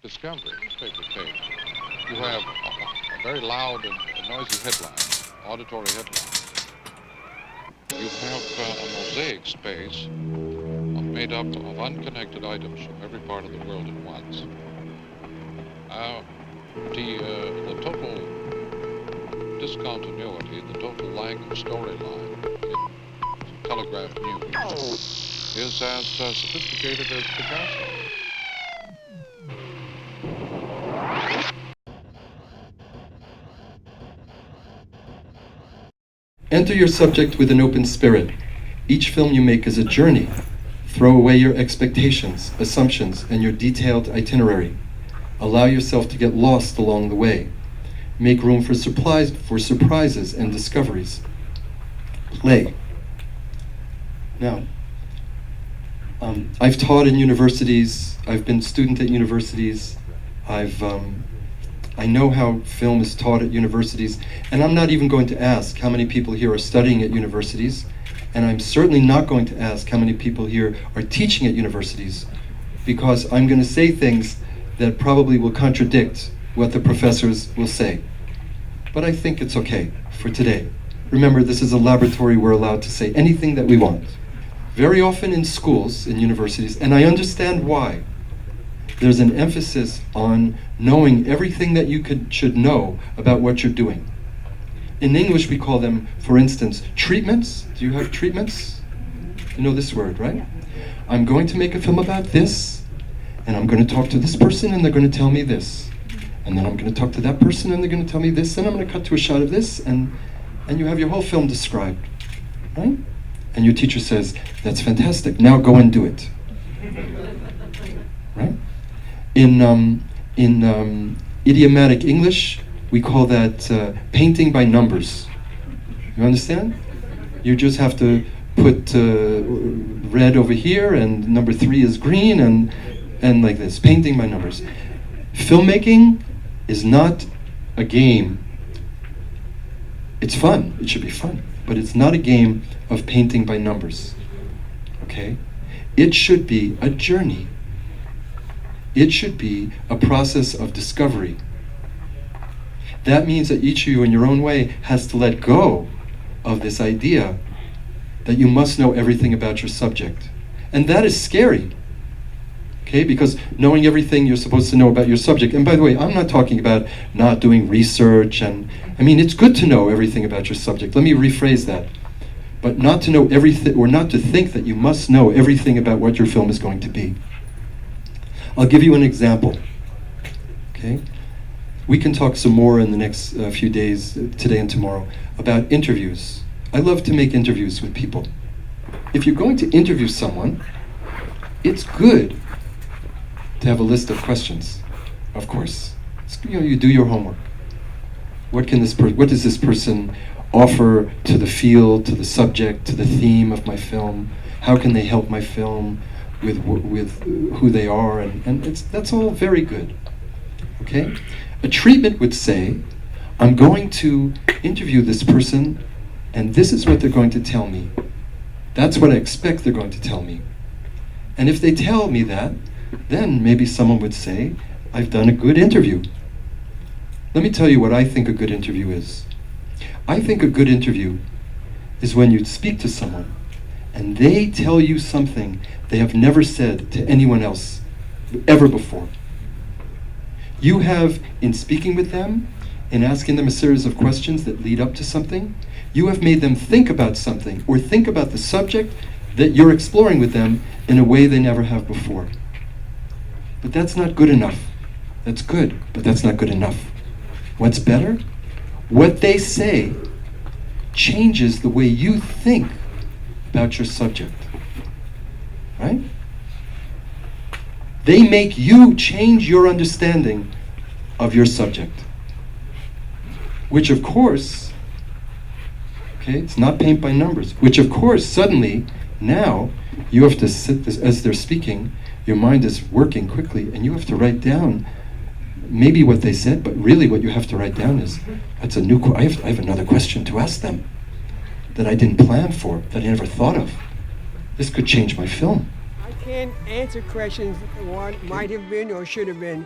Discovery newspaper page, you have a very loud and noisy headline, auditory headline. You have a mosaic space made up of unconnected items from every part of the world at once. The total discontinuity, the total lack of storyline in telegraph news is as sophisticated as Picasso. Enter your subject with an open spirit. Each film you make is a journey. Throw away your expectations, assumptions, and your detailed itinerary. Allow yourself to get lost along the way. Make room for surprises and discoveries. Play. Now, I've taught in universities. I've been a student at universities. I know how film is taught at universities, and I'm not even going to ask how many people here are studying at universities, and I'm certainly not going to ask how many people here are teaching at universities, because I'm going to say things that probably will contradict what the professors will say. But I think it's okay for today. Remember, this is a laboratory. We're allowed to say anything that we want. Very often in schools, in universities, and I understand why, there's an emphasis on knowing everything that you should know about what you're doing. In English, we call them, for instance, treatments. Do you have treatments? You know this word, right? I'm going to make a film about this, and I'm going to talk to this person, and they're going to tell me this. And then I'm going to talk to that person, and they're going to tell me this, and I'm going to cut to a shot of this, and you have your whole film described, right? And your teacher says, that's fantastic, now go and do it. Right? In idiomatic English, we call that painting by numbers. You understand? You just have to put red over here, and number 3 is green, and like this, painting by numbers. Filmmaking is not a game. It's fun, it should be fun, but it's not a game of painting by numbers, okay? It should be a journey. It should be a process of discovery. That means that each of you in your own way has to let go of this idea that you must know everything about your subject. And that is scary, okay? Because knowing everything you're supposed to know about your subject, and by the way, I'm not talking about not doing research, and I mean, it's good to know everything about your subject. Let me rephrase that. But not to know everything, or not to think that you must know everything about what your film is going to be. I'll give you an example, okay? We can talk some more in the next few days, today and tomorrow, about interviews. I love to make interviews with people. If you're going to interview someone, it's good to have a list of questions, of course. You do your homework. What does this person offer to the field, to the subject, to the theme of my film? How can they help my film with who they are? And that's all very good, okay? A treatment would say, I'm going to interview this person, and this is what they're going to tell me. That's what I expect they're going to tell me. And if they tell me that, then maybe someone would say, I've done a good interview. Let me tell you what I think a good interview is. I think a good interview is when you speak to someone and they tell you something they have never said to anyone else ever before. You have, in speaking with them, in asking them a series of questions that lead up to something, you have made them think about something or think about the subject that you're exploring with them in a way they never have before. But that's not good enough. That's good, but that's not good enough. What's better? What they say changes the way you think about your subject, right? They make you change your understanding of your subject, which of course, okay, it's not paint by numbers, which of course suddenly now you have to sit this, as they're speaking, your mind is working quickly and you have to write down maybe what they said, but really what you have to write down is, that's a new, I have another question to ask them that I didn't plan for, that I never thought of. This could change my film. I can't answer questions what might have been or should have been.